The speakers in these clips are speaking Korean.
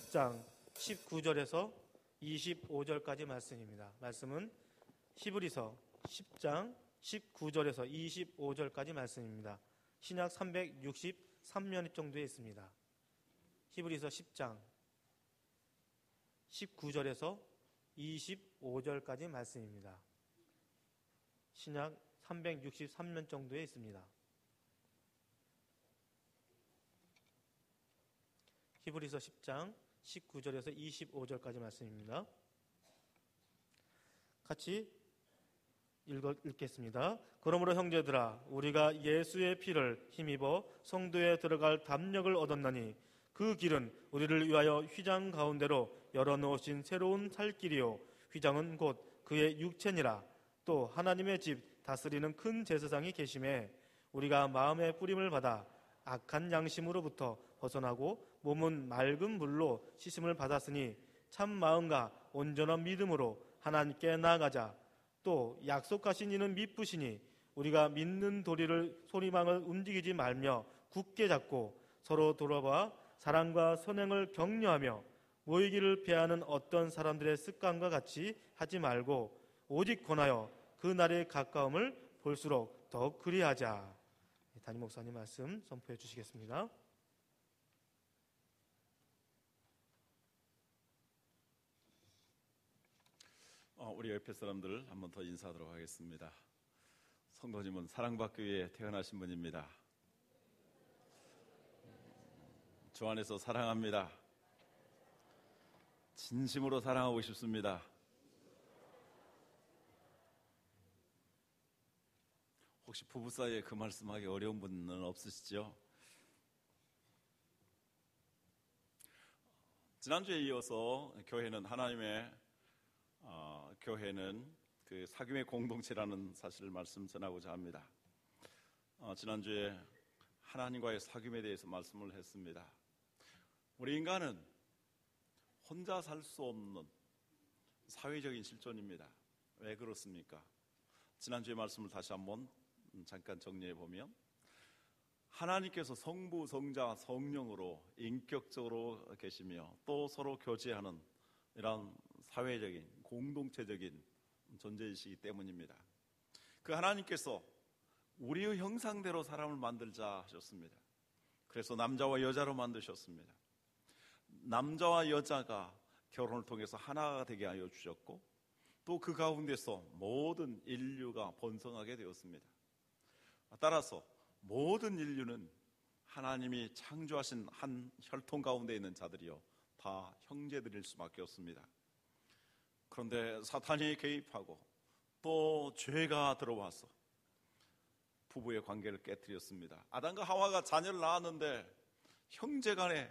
10장 19절에서 25절까지 말씀입니다. 말씀은 히브리서 10장 19절에서 25절까지 말씀입니다. 신약 363면 정도에 있습니다. 히브리서 10장 19절에서 25절까지 말씀입니다. 신약 363면 정도에 있습니다. 히브리서 10장 19절에서 25절까지 말씀입니다. 같이 읽겠습니다. 그러므로 형제들아, 우리가 예수의 피를 힘입어 성도에 들어갈 담력을 얻었나니 그 길은 우리를 위하여 휘장 가운데로 열어놓으신 새로운 살 길이요, 휘장은 곧 그의 육체니라. 또 하나님의 집 다스리는 큰 제사장이 계심에 우리가 마음의 뿌림을 받아 악한 양심으로부터 벗어나고 몸은 맑은 물로 씻음을 받았으니 참 마음과 온전한 믿음으로 하나님께 나아가자. 또 약속하신 이는 미쁘시니 우리가 믿는 도리를 소리망을 움직이지 말며 굳게 잡고 서로 돌아봐 사랑과 선행을 격려하며 모이기를 피하는 어떤 사람들의 습관과 같이 하지 말고 오직 권하여 그 날의 가까움을 볼수록 더욱 그리하자. 담임 목사님 말씀 선포해 주시겠습니다. 우리 옆에 사람들 한 번 더 인사하도록 하겠습니다. 성도님은 사랑받기 위해 태어나신 분입니다. 주 안에서 사랑합니다. 진심으로 사랑하고 싶습니다. 혹시 부부 사이에 그 말씀하기 어려운 분은 없으시죠? 지난주에 이어서 교회는 교회는 그 사귐의 공동체라는 사실을 말씀 전하고자 합니다. 지난주에 하나님과의 사귐에 대해서 말씀을 했습니다. 우리 인간은 혼자 살 수 없는 사회적인 실존입니다. 왜 그렇습니까? 지난주의 말씀을 다시 한번 잠깐 정리해 보면, 하나님께서 성부, 성자, 성령으로 인격적으로 계시며 또 서로 교제하는 이런 사회적인 공동체적인 존재이시기 때문입니다. 그 하나님께서 우리의 형상대로 사람을 만들자 하셨습니다. 그래서 남자와 여자로 만드셨습니다. 남자와 여자가 결혼을 통해서 하나가 되게 하여 주셨고, 또 그 가운데서 모든 인류가 번성하게 되었습니다. 따라서 모든 인류는 하나님이 창조하신 한 혈통 가운데 있는 자들이요, 다 형제들일 수밖에 없습니다. 그런데 사탄이 개입하고 또 죄가 들어와서 부부의 관계를 깨뜨렸습니다. 아담과 하와가 자녀를 낳았는데 형제 간에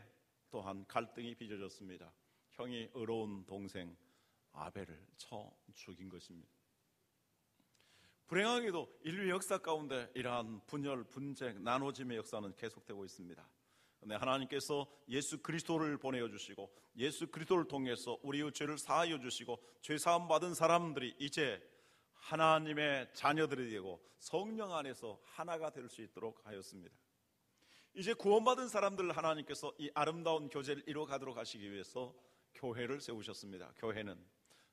또한 갈등이 빚어졌습니다. 형이 의로운 동생 아벨을 쳐 죽인 것입니다. 불행하게도 인류 역사 가운데 이러한 분열, 분쟁, 나눠짐의 역사는 계속되고 있습니다. 그런데 하나님께서 예수 그리스도를 보내어 주시고 예수 그리스도를 통해서 우리의 죄를 사하여 주시고 죄 사함 받은 사람들이 이제 하나님의 자녀들이 되고 성령 안에서 하나가 될 수 있도록 하였습니다. 이제 구원받은 사람들을 하나님께서 이 아름다운 교제를 이루어가도록 하시기 위해서 교회를 세우셨습니다. 교회는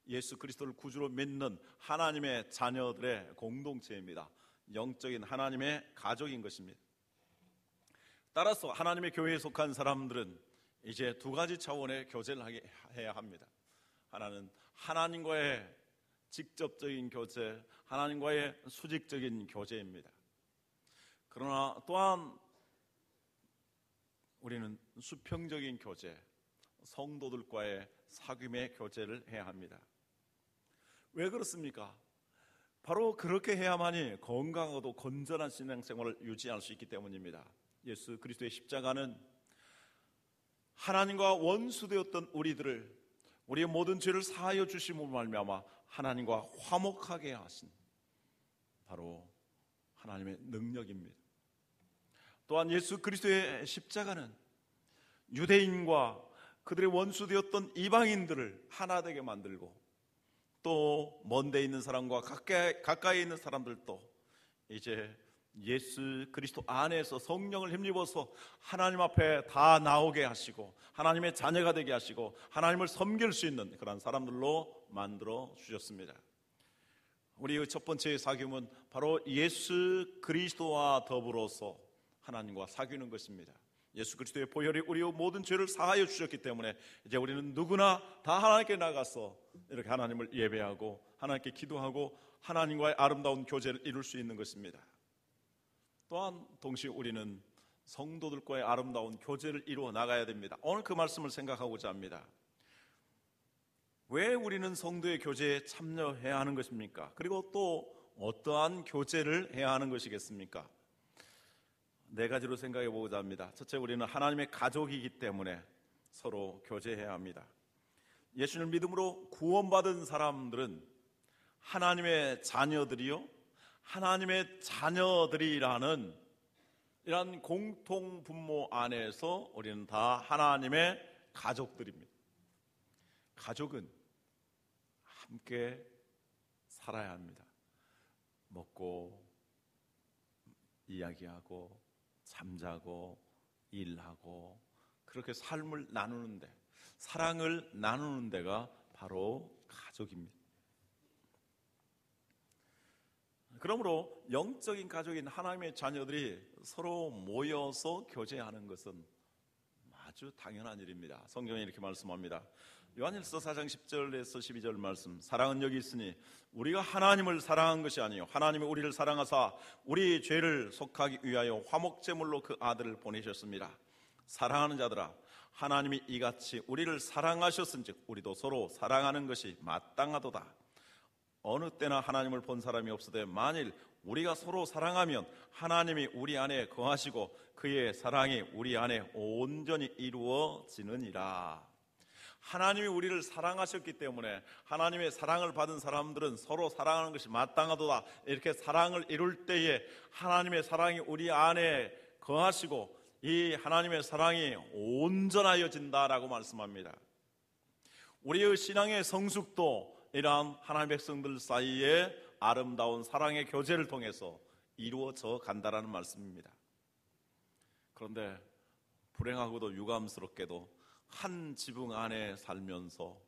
예수 그리스도를 구주로 믿는 하나님의 자녀들의 공동체입니다. 영적인 하나님의 가족인 것입니다. 따라서 하나님의 교회에 속한 사람들은 이제 두 가지 차원의 교제를 해야 합니다. 하나는 하나님과의 직접적인 교제, 하나님과의 수직적인 교제입니다. 그러나 또한 우리는 수평적인 교제, 성도들과의 사귐의 교제를 해야 합니다. 왜 그렇습니까? 바로 그렇게 해야만이 건강하고 건전한 신앙생활을 유지할 수 있기 때문입니다. 예수 그리스도의 십자가는 하나님과 원수되었던 우리의 모든 죄를 사하여 주심으로 말미암아 하나님과 화목하게 하신 바로 하나님의 능력입니다. 또한 예수 그리스도의 십자가는 유대인과 그들의 원수되었던 이방인들을 하나 되게 만들고 또 먼 데 있는 사람과 가까이 있는 사람들도 이제 예수 그리스도 안에서 성령을 힘입어서 하나님 앞에 다 나오게 하시고 하나님의 자녀가 되게 하시고 하나님을 섬길 수 있는 그런 사람들로 만들어 주셨습니다. 우리의 첫 번째 사귐은 바로 예수 그리스도와 더불어서 하나님과 사귀는 것입니다. 예수 그리스도의 보혈이 우리의 모든 죄를 사하여 주셨기 때문에 이제 우리는 누구나 다 하나님께 나가서 이렇게 하나님을 예배하고 하나님께 기도하고 하나님과의 아름다운 교제를 이룰 수 있는 것입니다. 또한 동시에 우리는 성도들과의 아름다운 교제를 이루어 나가야 됩니다. 오늘 그 말씀을 생각하고자 합니다. 왜 우리는 성도의 교제에 참여해야 하는 것입니까? 그리고 또 어떠한 교제를 해야 하는 것이겠습니까? 네 가지로 생각해 보고자 합니다. 첫째, 우리는 하나님의 가족이기 때문에 서로 교제해야 합니다. 예수님을 믿음으로 구원받은 사람들은 하나님의 자녀들이요, 하나님의 자녀들이라는 이런 공통 분모 안에서 우리는 다 하나님의 가족들입니다. 가족은 함께 살아야 합니다. 먹고 이야기하고 잠자고 일하고 그렇게 삶을 나누는데, 사랑을 나누는 데가 바로 가족입니다. 그러므로 영적인 가족인 하나님의 자녀들이 서로 모여서 교제하는 것은 아주 당연한 일입니다. 성경에 이렇게 말씀합니다. 요한일서 4장 10절에서 12절 말씀, 사랑은 여기 있으니 우리가 하나님을 사랑한 것이 아니요 하나님이 우리를 사랑하사 우리 죄를 속하기 위하여 화목제물로 그 아들을 보내셨습니다. 사랑하는 자들아, 하나님이 이같이 우리를 사랑하셨은즉 우리도 서로 사랑하는 것이 마땅하도다. 어느 때나 하나님을 본 사람이 없으되 만일 우리가 서로 사랑하면 하나님이 우리 안에 거하시고 그의 사랑이 우리 안에 온전히 이루어지느니라. 하나님이 우리를 사랑하셨기 때문에 하나님의 사랑을 받은 사람들은 서로 사랑하는 것이 마땅하도다. 이렇게 사랑을 이룰 때에 하나님의 사랑이 우리 안에 거하시고 이 하나님의 사랑이 온전하여진다라고 말씀합니다. 우리의 신앙의 성숙도 이러한 하나님의 백성들 사이에 아름다운 사랑의 교제를 통해서 이루어져 간다라는 말씀입니다. 그런데 불행하고도 유감스럽게도 한 지붕 안에 살면서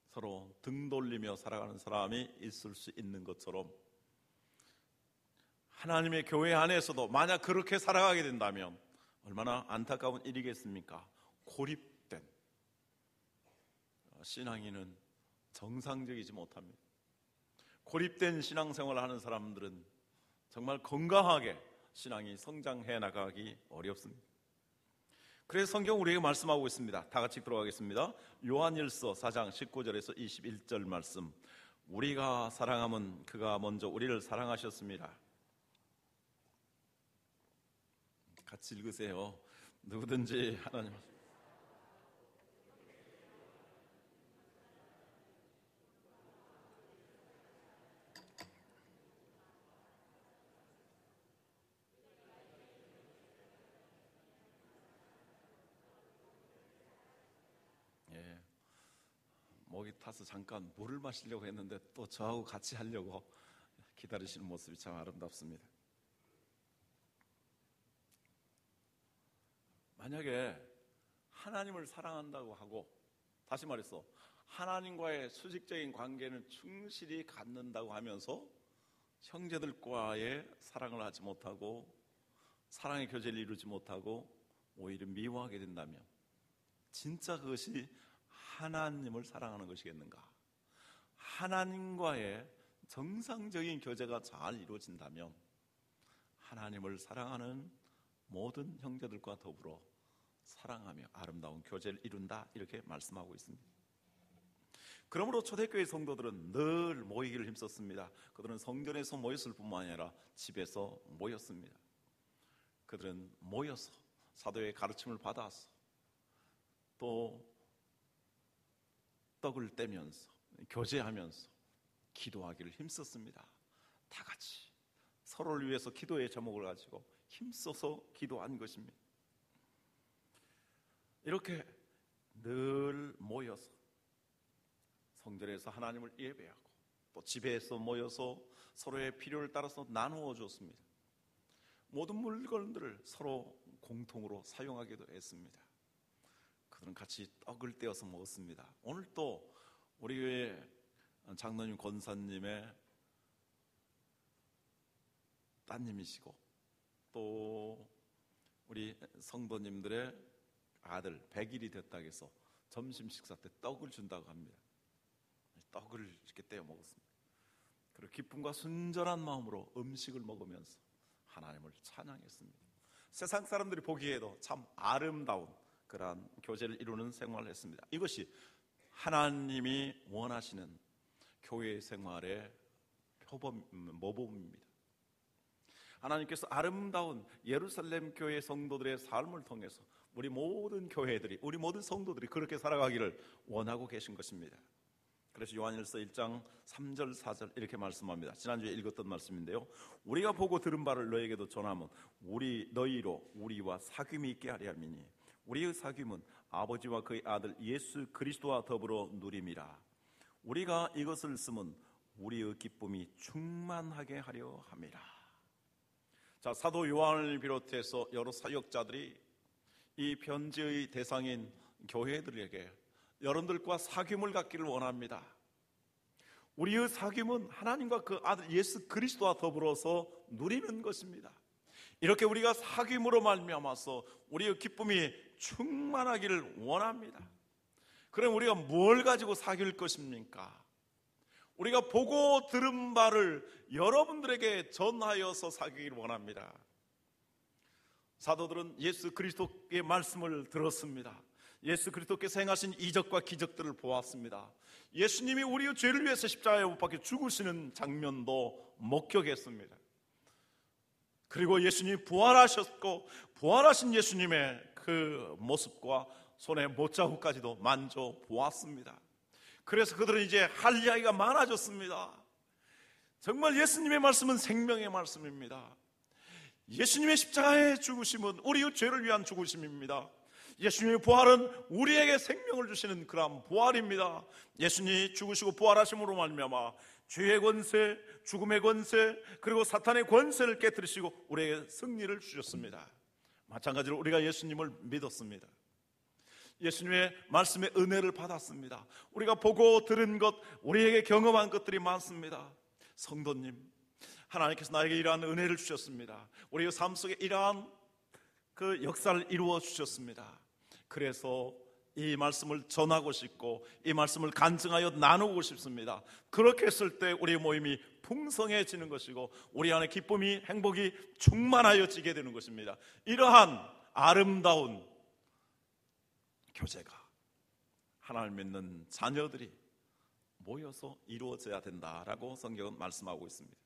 서로 등 돌리며 살아가는 사람이 있을 수 있는 것처럼 하나님의 교회 안에서도 만약 그렇게 살아가게 된다면 얼마나 안타까운 일이겠습니까? 고립된 신앙인은 정상적이지 못합니다. 고립된 신앙생활을 하는 사람들은 정말 건강하게 신앙이 성장해 나가기 어렵습니다. 그래서 성경 우리에게 말씀하고 있습니다. 다 같이 들어가겠습니다. 요한일서 4장 19절에서 21절 말씀, 우리가 사랑하면 그가 먼저 우리를 사랑하셨습니다. 같이 읽으세요. 누구든지 하나님 목이 타서 잠깐 물을 마시려고 했는데 또 저하고 같이 하려고 기다리시는 모습이 참 아름답습니다. 만약에 하나님을 사랑한다고 하고, 다시 말해서 하나님과의 수직적인 관계는 충실히 갖는다고 하면서 형제들과의 사랑을 하지 못하고 사랑의 교제를 이루지 못하고 오히려 미워하게 된다면 진짜 그것이 하나님을 사랑하는 것이겠는가? 하나님과의 정상적인 교제가 잘 이루어진다면 하나님을 사랑하는 모든 형제들과 더불어 사랑하며 아름다운 교제를 이룬다, 이렇게 말씀하고 있습니다. 그러므로 초대교회 성도들은 늘 모이기를 힘썼습니다. 그들은 성전에서 모였을 뿐만 아니라 집에서 모였습니다. 그들은 모여서 사도의 가르침을 받아서 또 떡을 떼면서 교제하면서 기도하기를 힘썼습니다. 다 같이 서로를 위해서 기도의 제목을 가지고 힘써서 기도한 것입니다. 이렇게 늘 모여서 성전에서 하나님을 예배하고 또 집에서 모여서 서로의 필요를 따라서 나누어 줬습니다. 모든 물건들을 서로 공통으로 사용하기도 했습니다. 그들은 같이 떡을 떼어서 먹었습니다. 오늘 또 우리 교회 장로님 권사님의 따님이시고 또 우리 성도님들의 아들 100일이 됐다고 해서 점심 식사 때 떡을 준다고 합니다. 떡을 이렇게 떼어 먹었습니다. 그리고 기쁨과 순전한 마음으로 음식을 먹으면서 하나님을 찬양했습니다. 세상 사람들이 보기에도 참 아름다운 그러한 교제를 이루는 생활을 했습니다. 이것이 하나님이 원하시는 교회 생활의 모범입니다. 하나님께서 아름다운 예루살렘 교회 성도들의 삶을 통해서 우리 모든 교회들이, 우리 모든 성도들이 그렇게 살아가기를 원하고 계신 것입니다. 그래서 요한일서 1장 3절 4절 이렇게 말씀합니다. 지난주에 읽었던 말씀인데요, 우리가 보고 들은 바를 너에게도 전하면 너희로 우리와 사귐이 있게 하려 함이니 우리의 사귐은 아버지와 그의 아들 예수 그리스도와 더불어 누림이라. 우리가 이것을 쓰면 우리의 기쁨이 충만하게 하려 함이라. 자, 사도 요한을 비롯해서 여러 사역자들이 이 편지의 대상인 교회들에게 여러분들과 사귐을 갖기를 원합니다. 우리의 사귐은 하나님과 그 아들 예수 그리스도와 더불어서 누리는 것입니다. 이렇게 우리가 사귐으로 말미암아서 우리의 기쁨이 충만하기를 원합니다. 그럼 우리가 뭘 가지고 사귈 것입니까? 우리가 보고 들은 바를 여러분들에게 전하여서 사귀기를 원합니다. 사도들은 예수 그리스도의 말씀을 들었습니다. 예수 그리스도께서 행하신 이적과 기적들을 보았습니다. 예수님이 우리의 죄를 위해서 십자가에 못 박혀 죽으시는 장면도 목격했습니다. 그리고 예수님이 부활하셨고 부활하신 예수님의 그 모습과 손의 못자국까지도 만져보았습니다. 그래서 그들은 이제 할 이야기가 많아졌습니다. 정말 예수님의 말씀은 생명의 말씀입니다. 예수님의 십자가의 죽으심은 우리의 죄를 위한 죽으심입니다. 예수님의 부활은 우리에게 생명을 주시는 그러한 부활입니다. 예수님이 죽으시고 부활하심으로 말미암아 죄의 권세, 죽음의 권세, 그리고 사탄의 권세를 깨뜨리시고 우리에게 승리를 주셨습니다. 마찬가지로 우리가 예수님을 믿었습니다. 예수님의 말씀의 은혜를 받았습니다. 우리가 보고 들은 것, 우리에게 경험한 것들이 많습니다. 성도님, 하나님께서 나에게 이러한 은혜를 주셨습니다. 우리의 삶 속에 이러한 그 역사를 이루어 주셨습니다. 그래서 이 말씀을 전하고 싶고 이 말씀을 간증하여 나누고 싶습니다. 그렇게 했을 때 우리의 모임이 풍성해지는 것이고 우리 안에 기쁨이, 행복이 충만하여지게 되는 것입니다. 이러한 아름다운 교제가 하나님을 믿는 자녀들이 모여서 이루어져야 된다라고 성경은 말씀하고 있습니다.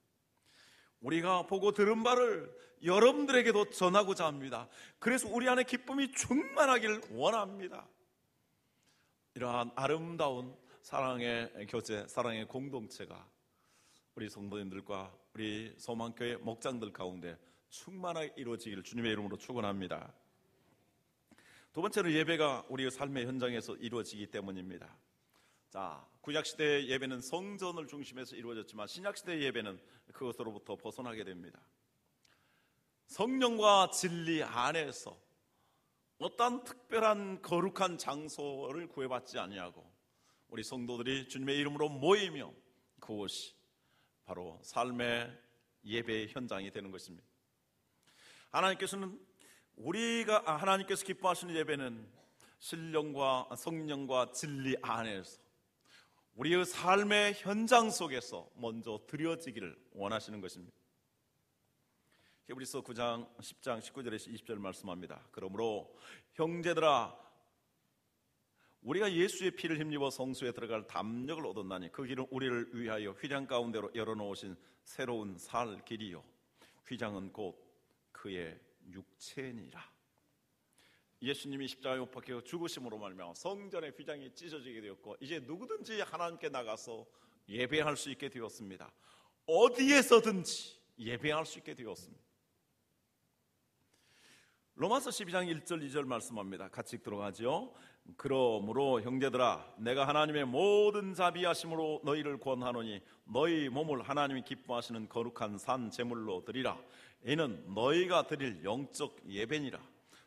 우리가 보고 들은 바를 여러분들에게도 전하고자 합니다. 그래서 우리 안에 기쁨이 충만하기를 원합니다. 이러한 아름다운 사랑의 교제, 사랑의 공동체가 우리 성도님들과 우리 소망교회 목장들 가운데 충만하게 이루어지기를 주님의 이름으로 축원합니다. 두 번째로 예배가 우리의 삶의 현장에서 이루어지기 때문입니다. 자, 구약시대의 예배는 성전을 중심해서 이루어졌지만 신약시대의 예배는 그것으로부터 벗어나게 됩니다. 성령과 진리 안에서 어떤 특별한 거룩한 장소를 구애받지 아니하고 우리 성도들이 주님의 이름으로 모이며 그것이 바로 삶의 예배의 현장이 되는 것입니다. 하나님께서 기뻐하시는 예배는 신령과 성령과 진리 안에서 우리의 삶의 현장 속에서 먼저 드려지기를 원하시는 것입니다. 히브리서 9장 10장 19절에서 20절 말씀합니다. 그러므로 형제들아, 우리가 예수의 피를 힘입어 성소에 들어갈 담력을 얻었나니 그 길은 우리를 위하여 휘장 가운데로 열어놓으신 새로운 살 길이요 휘장은 곧 그의 육체니라. 예수님이 십자가에 못 박혀 죽으심으로 말미암아 성전의 휘장이 찢어지게 되었고 이제 누구든지 하나님께 나가서 예배할 수 있게 되었습니다. 어디에서든지 예배할 수 있게 되었습니다. 로마서 12장 1절 2절 말씀합니다. 같이 들어가죠. 그러므로 형제들아, 내가 하나님의 모든 자비하심으로 너희를 권하노니 너희 몸을 하나님이 기뻐하시는 거룩한 산 제물로 드리라. 이는 너희가 드릴 영적 예배니라.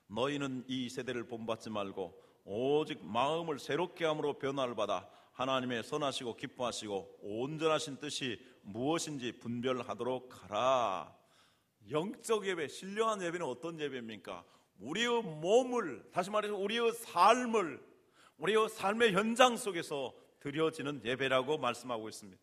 너희는 이 세대를 본받지 말고 오직 마음을 새롭게 함으로 변화를 받아 하나님의 선하시고 기뻐하시고 온전하신 뜻이 무엇인지 분별하도록 하라. 영적 예배, 신령한 예배는 어떤 예배입니까? 우리의 몸을, 다시 말해서 우리의 삶을, 우리의 삶의 현장 속에서 드려지는 예배라고 말씀하고 있습니다.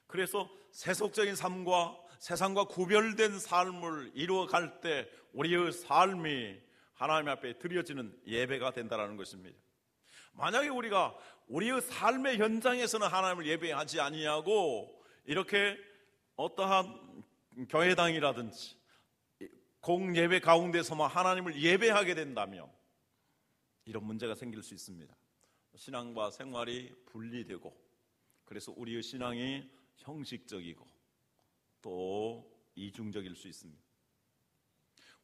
그래서 세속적인 삶과 세상과 구별된 삶을 이루어갈 때 우리의 삶이 하나님 앞에 드려지는 예배가 된다는 것입니다. 만약에 우리가 우리의 삶의 현장에서는 하나님을 예배하지 아니하고 이렇게 어떠한 교회당이라든지 공예배 가운데서만 하나님을 예배하게 된다면 이런 문제가 생길 수 있습니다. 신앙과 생활이 분리되고, 그래서 우리의 신앙이 형식적이고 또 이중적일 수 있습니다.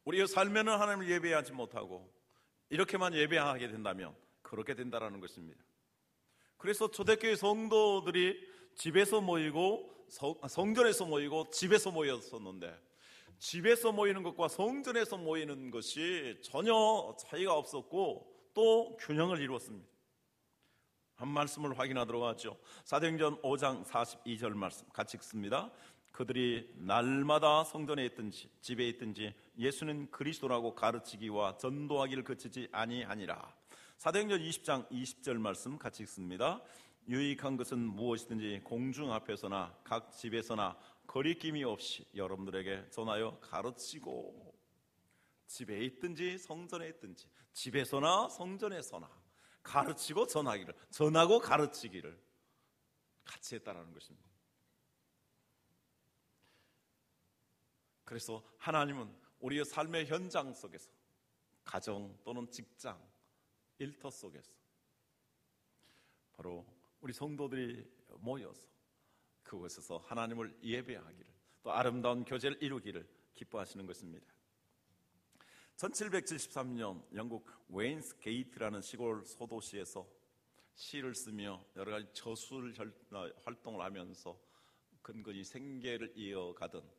우리의 삶에는 하나님을 예배하지 못하고 이렇게만 예배하게 된다면 그렇게 된다는 것입니다. 그래서 초대교회 성도들이 집에서 모이고 성전에서 모이고 집에서 모였었는데, 집에서 모이는 것과 성전에서 모이는 것이 전혀 차이가 없었고 또 균형을 이루었습니다. 한 말씀을 확인하도록 하죠. 사도행전 5장 42절 말씀 같이 읽습니다. 그들이 날마다 성전에 있든지 집에 있든지 예수는 그리스도라고 가르치기와 전도하기를 그치지 아니하니라. 사도행전 20장 20절 말씀 같이 읽습니다. 유익한 것은 무엇이든지 공중 앞에서나 각 집에서나 거리낌이 없이 여러분들에게 전하여 가르치고, 집에 있든지 성전에 있든지 집에서나 성전에서나 가르치고 전하기를, 전하고 가르치기를 같이 했다는 것입니다. 그래서 하나님은 우리의 삶의 현장 속에서, 가정 또는 직장, 일터 속에서 바로 우리 성도들이 모여서 그곳에서 하나님을 예배하기를, 또 아름다운 교제를 이루기를 기뻐하시는 것입니다. 1773년 영국 웨인스 게이트라는 시골 소도시에서 시를 쓰며 여러 가지 저술 활동을 하면서 근근히 생계를 이어가던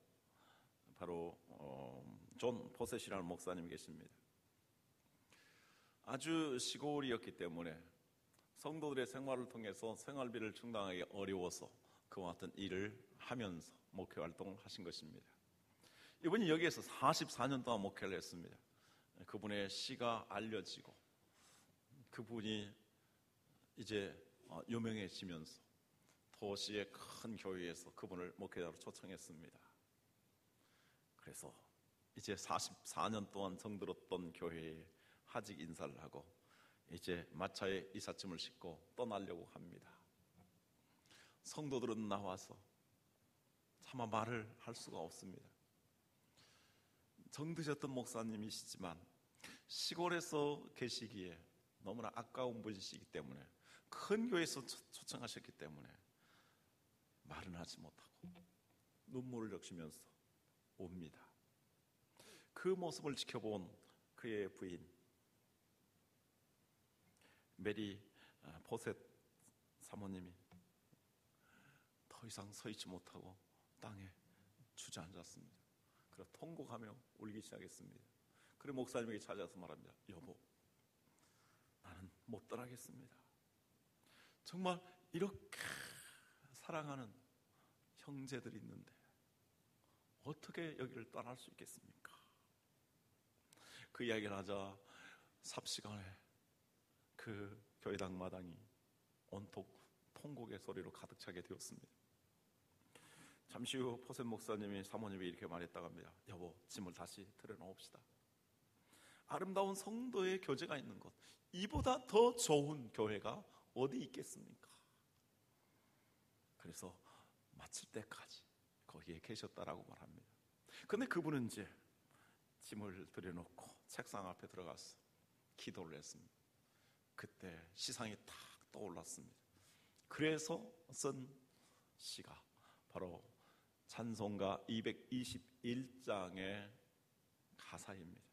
바로 존 포셋이라는 목사님이 계십니다. 아주 시골이었기 때문에 성도들의 생활을 통해서 생활비를 충당하기 어려워서 그와 같은 일을 하면서 목회 활동을 하신 것입니다. 이분이 여기에서 44년 동안 목회를 했습니다. 그분의 시가 알려지고 그분이 이제 유명해지면서 도시의 큰 교회에서 그분을 목회자로 초청했습니다. 그래서 이제 44년 동안 정들었던 교회에 하직 인사를 하고 이제 마차에 이삿짐을 싣고 떠나려고 합니다. 성도들은 나와서 차마 말을 할 수가 없습니다. 정드셨던 목사님이시지만 시골에서 계시기에 너무나 아까운 분이시기 때문에, 큰 교회에서 초청하셨기 때문에 말은 하지 못하고 눈물을 적시면서 옵니다. 그 모습을 지켜본 그의 부인 메리 포셋 사모님이 더 이상 서 있지 못하고 땅에 주저앉았습니다. 그래서 통곡하며 울기 시작했습니다. 그리고 목사님에게 찾아서 말합니다. 여보, 나는 못 떠나겠습니다. 정말 이렇게 사랑하는 형제들이 있는데 어떻게 여기를 떠날 수 있겠습니까? 그 이야기를 하자 삽시간에 그 교회당 마당이 온통 통곡의 소리로 가득 차게 되었습니다. 잠시 후 포셋 목사님이 사모님이 이렇게 말했다고 합니다. 여보, 짐을 다시 들여놓읍시다. 아름다운 성도의 교제가 있는 곳, 이보다 더 좋은 교회가 어디 있겠습니까? 그래서 마칠 때까지 거기에 계셨다라고 말합니다. 근데 그분은 이제 짐을 들여놓고 책상 앞에 들어가서 기도를 했습니다. 그때 시상이 탁 떠올랐습니다. 그래서 쓴 시가 바로 찬송가 221장의 가사입니다.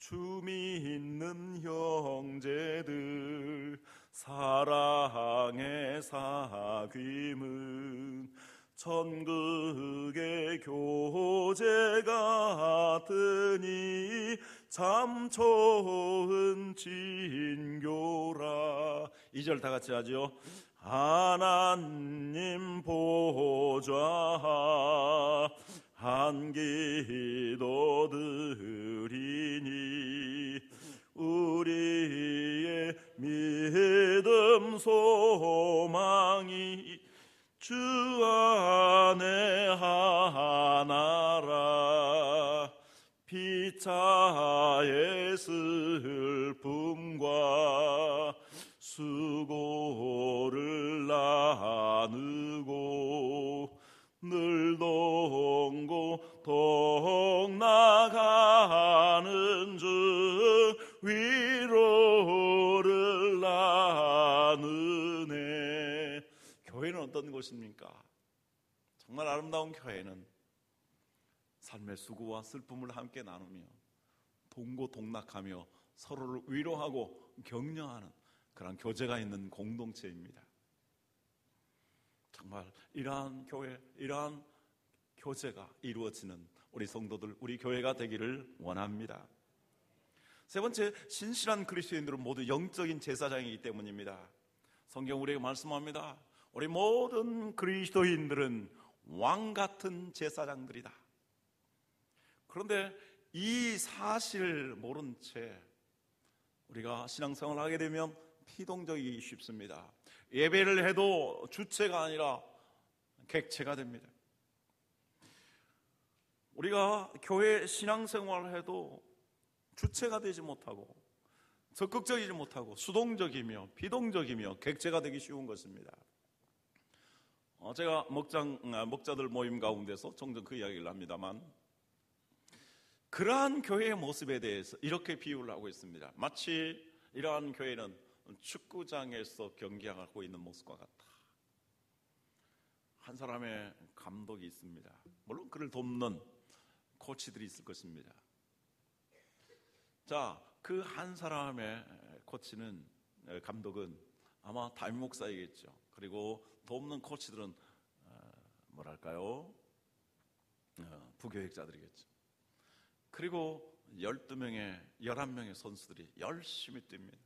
주 믿는 형제들 사랑의 사귐은 천국의 교제 같으니 참 좋은 진교라. 2절 다 같이 하죠. 하나님 보좌 한 기도 드리니 우리의 믿음 소망이 주 안에 하나라. 피차의 슬픔과 수고를 나누고 늘 동고동 나가는 주 위로를 나누네. 교회는 어떤 곳입니까? 정말 아름다운 교회는 삶의 수고와 슬픔을 함께 나누며 동고동락하며 서로를 위로하고 격려하는 그런 교제가 있는 공동체입니다. 정말 이러한 교회, 이러한 교제가 이루어지는 우리 성도들, 우리 교회가 되기를 원합니다. 세 번째, 신실한 그리스도인들은 모두 영적인 제사장이기 때문입니다. 성경 우리에게 말씀합니다. 우리 모든 그리스도인들은 왕 같은 제사장들이다. 그런데 이 사실을 모른 채 우리가 신앙생활을 하게 되면 피동적이기 쉽습니다. 예배를 해도 주체가 아니라 객체가 됩니다. 우리가 교회 신앙생활을 해도 주체가 되지 못하고 적극적이지 못하고 수동적이며 비동적이며 객체가 되기 쉬운 것입니다. 제가 목자들 모임 가운데서 종종 그 이야기를 합니다만, 그러한 교회의 모습에 대해서 이렇게 비유를 하고 있습니다. 마치 이러한 교회는 축구장에서 경기하고 있는 모습과 같다. 한 사람의 감독이 있습니다. 물론 그를 돕는 코치들이 있을 것입니다. 자, 그 한 사람의 코치는, 감독은 아마 담임 목사이겠죠. 그리고 돕는 코치들은 부교육자들이겠죠. 그리고 12명의 11명의 선수들이 열심히 뜁니다.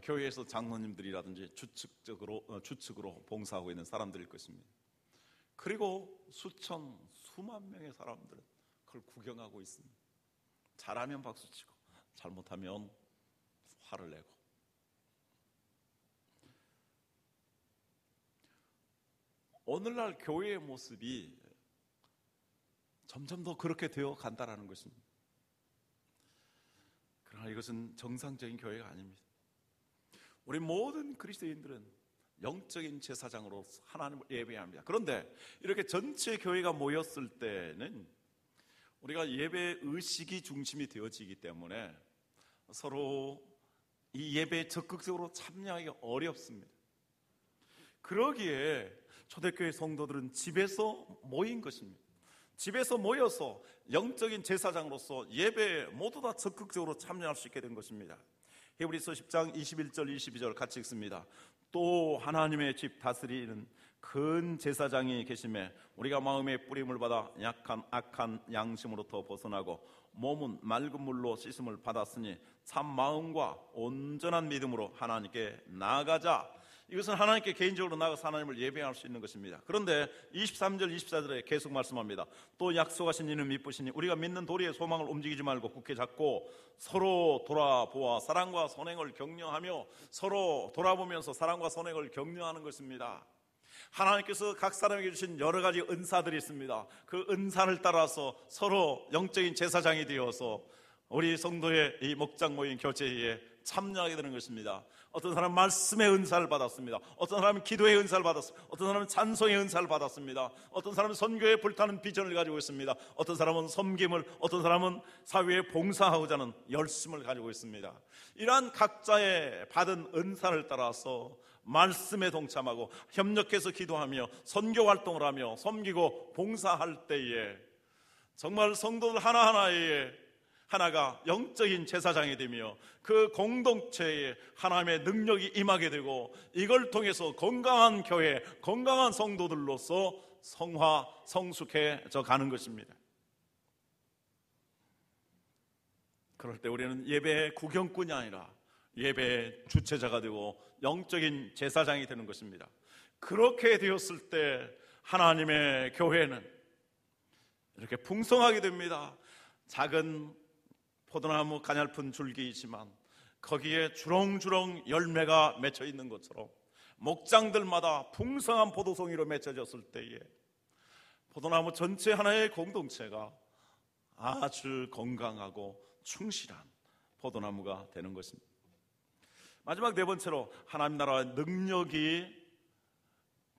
교회에서 장로님들이라든지 주축으로 봉사하고 있는 사람들일 것입니다. 그리고 수만 명의 사람들은 그걸 구경하고 있습니다. 잘하면 박수치고 잘못하면 화를 내고. 오늘날 교회의 모습이 점점 더 그렇게 되어 간다는 것입니다. 그러나 이것은 정상적인 교회가 아닙니다. 우리 모든 그리스도인들은 영적인 제사장으로 하나님을 예배합니다. 그런데 이렇게 전체 교회가 모였을 때는 우리가 예배 의식이 중심이 되어지기 때문에 서로 이 예배에 적극적으로 참여하기 어렵습니다. 그러기에 초대교회 성도들은 집에서 모인 것입니다. 집에서 모여서 영적인 제사장으로서 예배에 모두 다 적극적으로 참여할 수 있게 된 것입니다. 히브리서 10장 21절 22절 같이 읽습니다. 또 하나님의 집 다스리는 큰 제사장이 계심에 우리가 마음의 뿌림을 받아 약한 악한 양심으로부터 벗어나고 몸은 맑은 물로 씻음을 받았으니 참 마음과 온전한 믿음으로 하나님께 나아가자. 이것은 하나님께 개인적으로 나가서 하나님을 예배할 수 있는 것입니다. 그런데 23절 24절에 계속 말씀합니다. 또 약속하신 이는 미쁘시니 우리가 믿는 도리의 소망을 움직이지 말고 굳게 잡고 서로 돌아보아 사랑과 선행을 격려하며, 서로 돌아보면서 사랑과 선행을 격려하는 것입니다. 하나님께서 각 사람에게 주신 여러 가지 은사들이 있습니다. 그 은사를 따라서 서로 영적인 제사장이 되어서 우리 성도의 이 목장 모임 교제에 참여하게 되는 것입니다. 어떤 사람은 말씀의 은사를 받았습니다. 어떤 사람은 기도의 은사를 받았습니다. 어떤 사람은 찬송의 은사를 받았습니다. 어떤 사람은 선교에 불타는 비전을 가지고 있습니다. 어떤 사람은 섬김을, 어떤 사람은 사회에 봉사하고자 하는 열심을 가지고 있습니다. 이러한 각자의 받은 은사를 따라서 말씀에 동참하고 협력해서 기도하며 선교 활동을 하며 섬기고 봉사할 때에 정말 성도들 하나하나에 하나가 영적인 제사장이 되며 그 공동체에 하나님의 능력이 임하게 되고 이걸 통해서 건강한 교회, 건강한 성도들로서 성화, 성숙해져 가는 것입니다. 그럴 때 우리는 예배의 구경꾼이 아니라 예배의 주체자가 되고 영적인 제사장이 되는 것입니다. 그렇게 되었을 때 하나님의 교회는 이렇게 풍성하게 됩니다. 작은 포도나무 가냘픈 줄기이지만 거기에 주렁주렁 열매가 맺혀 있는 것처럼 목장들마다 풍성한 포도송이로 맺혀졌을 때에 포도나무 전체 하나의 공동체가 아주 건강하고 충실한 포도나무가 되는 것입니다. 마지막 네 번째로 하나님 나라의 능력이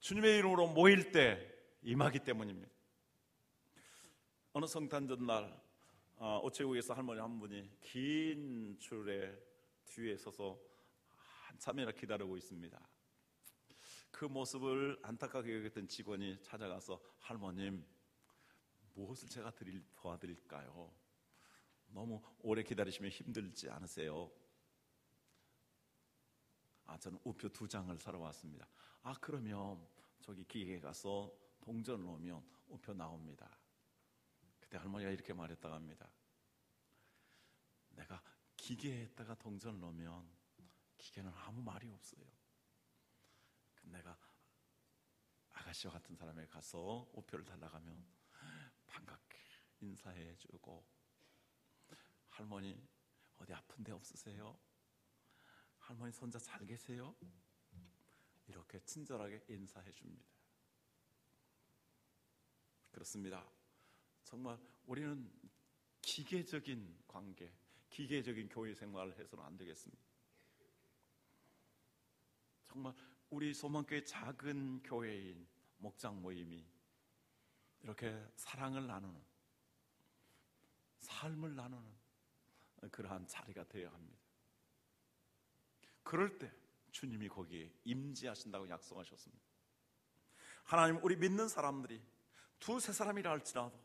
주님의 이름으로 모일 때 임하기 때문입니다. 어느 성탄 전날 오체국에서 할머니 한 분이 긴 줄에 뒤에 서서 한참이나 기다리고 있습니다. 그 모습을 안타깝게 여겼던 직원이 찾아가서 할머님, 무엇을 제가 도와드릴까요? 너무 오래 기다리시면 힘들지 않으세요? 저는 우표 2장을 사러 왔습니다. 그러면 저기 기계에 가서 동전을 넣으면 우표 나옵니다. 그때 할머니가 이렇게 말했다고 합니다. 내가 기계에다가 동전을 넣으면 기계는 아무 말이 없어요. 내가 아가씨와 같은 사람에게 가서 우표를 달라고 하면 반갑게 인사해주고, 할머니 어디 아픈 데 없으세요? 할머니 손자 잘 계세요? 이렇게 친절하게 인사해 줍니다. 그렇습니다. 정말 우리는 기계적인 관계, 기계적인 교회 생활을 해서는 안 되겠습니다. 정말 우리 소망교회 작은 교회인 목장 모임이 이렇게 사랑을 나누는, 삶을 나누는 그러한 자리가 되어야 합니다. 그럴 때 주님이 거기에 임재하신다고 약속하셨습니다. 하나님, 우리 믿는 사람들이 2-3사람이라 할지라도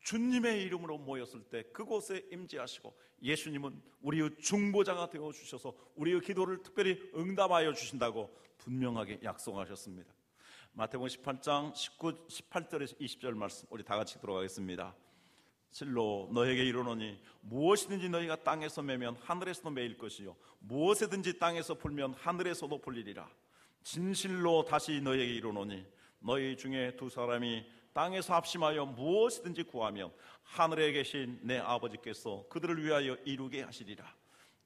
주님의 이름으로 모였을 때 그곳에 임재하시고, 예수님은 우리의 중보자가 되어주셔서 우리의 기도를 특별히 응답하여 주신다고 분명하게 약속하셨습니다. 마태복음 18장 18절에서 20절 말씀 우리 다 같이 들어가겠습니다. 실로 너에게 이르노니 무엇이든지 너희가 땅에서 매면 하늘에서도 매일 것이요 무엇이든지 땅에서 풀면 하늘에서도 풀리리라. 진실로 다시 너희에게 이르노니 너희 중에 2사람이 땅에서 합심하여 무엇이든지 구하면 하늘에 계신 내 아버지께서 그들을 위하여 이루게 하시리라.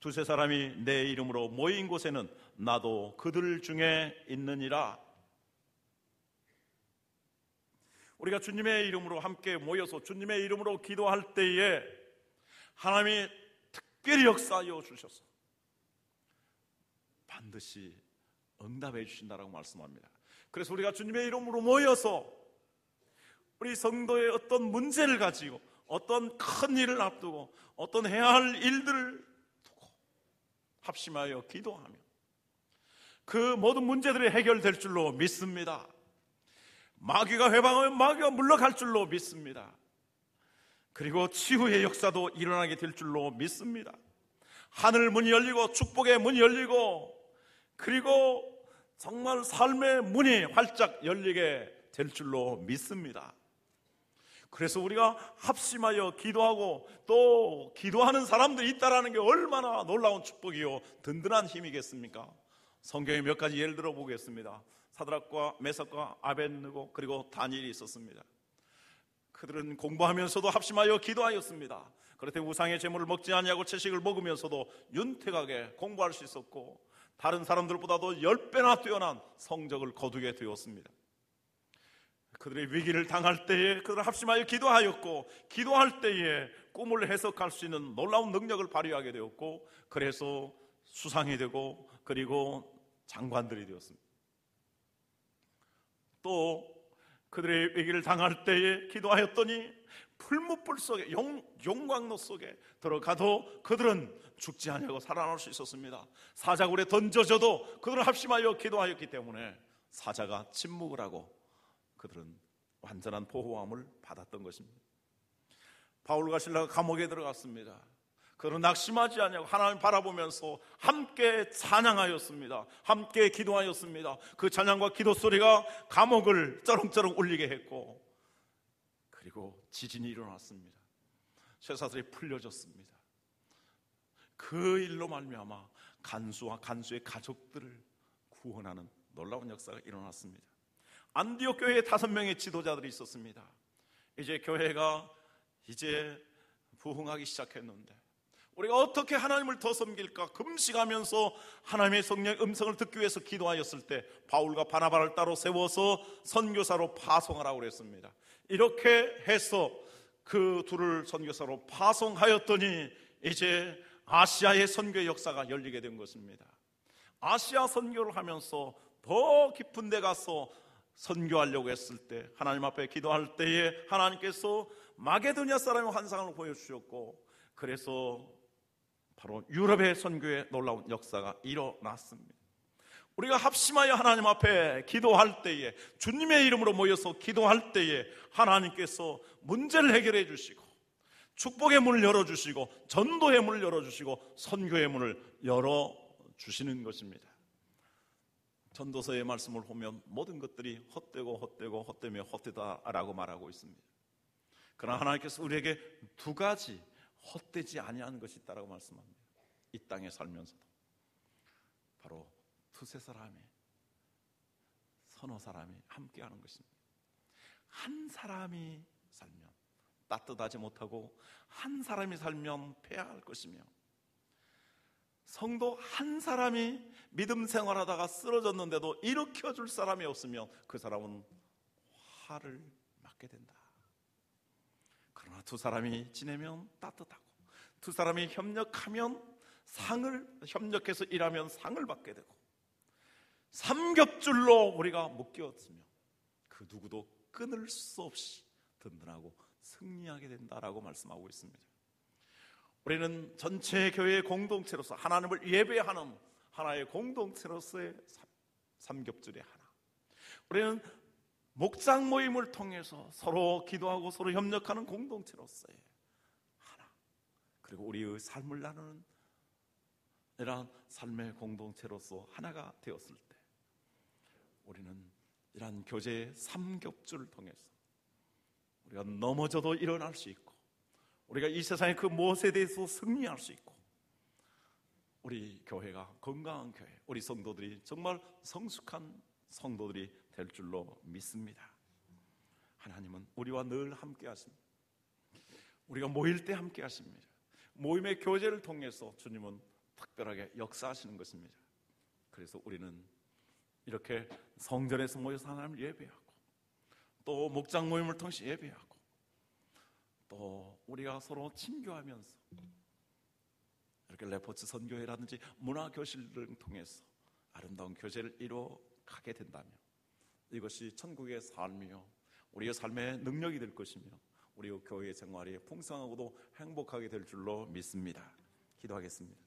2-3사람이 내 이름으로 모인 곳에는 나도 그들 중에 있느니라. 우리가 주님의 이름으로 함께 모여서 주님의 이름으로 기도할 때에 하나님이 특별히 역사하여 주셔서 반드시 응답해 주신다라고 말씀합니다. 그래서 우리가 주님의 이름으로 모여서 우리 성도의 어떤 문제를 가지고, 어떤 큰 일을 앞두고, 어떤 해야 할 일들을 두고 합심하여 기도하며 그 모든 문제들이 해결될 줄로 믿습니다. 마귀가 회방하면 마귀가 물러갈 줄로 믿습니다. 그리고 치유의 역사도 일어나게 될 줄로 믿습니다. 하늘 문이 열리고 축복의 문이 열리고, 그리고 정말 삶의 문이 활짝 열리게 될 줄로 믿습니다. 그래서 우리가 합심하여 기도하고 또 기도하는 사람들이 있다는 게 얼마나 놀라운 축복이요 든든한 힘이겠습니까? 성경에 몇 가지 예를 들어 보겠습니다. 사드락과 메삭과 아벳느고 그리고 다니엘이 있었습니다. 그들은 공부하면서도 합심하여 기도하였습니다. 그럴 때 우상의 제물을 먹지 아니하고 채식을 먹으면서도 윤택하게 공부할 수 있었고, 다른 사람들보다도 10배나 뛰어난 성적을 거두게 되었습니다. 그들의 위기를 당할 때에 그들은 합심하여 기도하였고, 기도할 때에 꿈을 해석할 수 있는 놀라운 능력을 발휘하게 되었고, 그래서 수상이 되고 그리고 장관들이 되었습니다. 또 그들의 위기를 당할 때에 기도하였더니 풀무불 속에 용광로 속에 들어가도 그들은 죽지 아니하고 살아날 수 있었습니다. 사자굴에 던져져도 그들은 합심하여 기도하였기 때문에 사자가 침묵을 하고 그들은 완전한 보호함을 받았던 것입니다. 바울과 실라가 감옥에 들어갔습니다. 그러나 낙심하지 아니하고 하나님 바라보면서 함께 찬양하였습니다. 함께 기도하였습니다. 그 찬양과 기도 소리가 감옥을 쩌렁쩌렁 울리게 했고, 그리고 지진이 일어났습니다. 쇠사슬이 풀려졌습니다. 그 일로 말미암아 간수와 간수의 가족들을 구원하는 놀라운 역사가 일어났습니다. 안디옥 교회에 5명의 지도자들이 있었습니다. 이제 교회가 부흥하기 시작했는데 우리가 어떻게 하나님을 더 섬길까 금식하면서 하나님의 성령의 음성을 듣기 위해서 기도하였을 때 바울과 바나바를 따로 세워서 선교사로 파송하라고 그랬습니다. 이렇게 해서 그 둘을 선교사로 파송하였더니 이제 아시아의 선교의 역사가 열리게 된 것입니다. 아시아 선교를 하면서 더 깊은 데 가서 선교하려고 했을 때, 하나님 앞에 기도할 때에 하나님께서 마게도니아 사람의 환상을 보여주셨고, 그래서 바로 유럽의 선교의 놀라운 역사가 일어났습니다. 우리가 합심하여 하나님 앞에 기도할 때에, 주님의 이름으로 모여서 기도할 때에 하나님께서 문제를 해결해 주시고 축복의 문을 열어주시고 전도의 문을 열어주시고 선교의 문을 열어주시는 것입니다. 전도서의 말씀을 보면 모든 것들이 헛되며 헛되다라고 말하고 있습니다. 그러나 하나님께서 우리에게 2가지 헛되지 아니하는 것이 있다라고 말씀합니다. 이 땅에 살면서도 바로 2-3사람이, 서너 사람이 함께하는 것입니다. 한 사람이 살면 따뜻하지 못하고 한 사람이 살면 패할 것이며, 성도 한 사람이 믿음 생활하다가 쓰러졌는데도 일으켜줄 사람이 없으면 그 사람은 화를 맞게 된다. 그러나 2사람이 지내면 따뜻하고 2사람이 협력하면 협력해서 일하면 상을 받게 되고, 삼겹줄로 우리가 묶였으며 그 누구도 끊을 수 없이 든든하고 승리하게 된다라고 말씀하고 있습니다. 우리는 전체 교회의 공동체로서 하나님을 예배하는 하나의 공동체로서의 삼겹줄의 하나, 우리는 목장 모임을 통해서 서로 기도하고 서로 협력하는 공동체로서의 하나, 그리고 우리의 삶을 나누는 이러한 삶의 공동체로서 하나가 되었을 때 우리는 이러한 교제의 삼겹줄을 통해서 우리가 넘어져도 일어날 수 있고, 우리가 이 세상의 그 무엇에 대해서 승리할 수 있고, 우리 교회가 건강한 교회, 우리 성도들이 정말 성숙한 성도들이 될 줄로 믿습니다. 하나님은 우리와 늘 함께 하십니다. 우리가 모일 때 함께 하십니다. 모임의 교제를 통해서 주님은 특별하게 역사하시는 것입니다. 그래서 우리는 이렇게 성전에서 모여서 하나님을 예배하고, 또 목장 모임을 통해서 예배하고, 또 우리가 서로 친교하면서 이렇게 레포츠 선교회라든지 문화교실을 통해서 아름다운 교제를 이루어가게 된다면 이것이 천국의 삶이요 우리의 삶의 능력이 될 것이며 우리 교회의 생활이 풍성하고도 행복하게 될 줄로 믿습니다. 기도하겠습니다.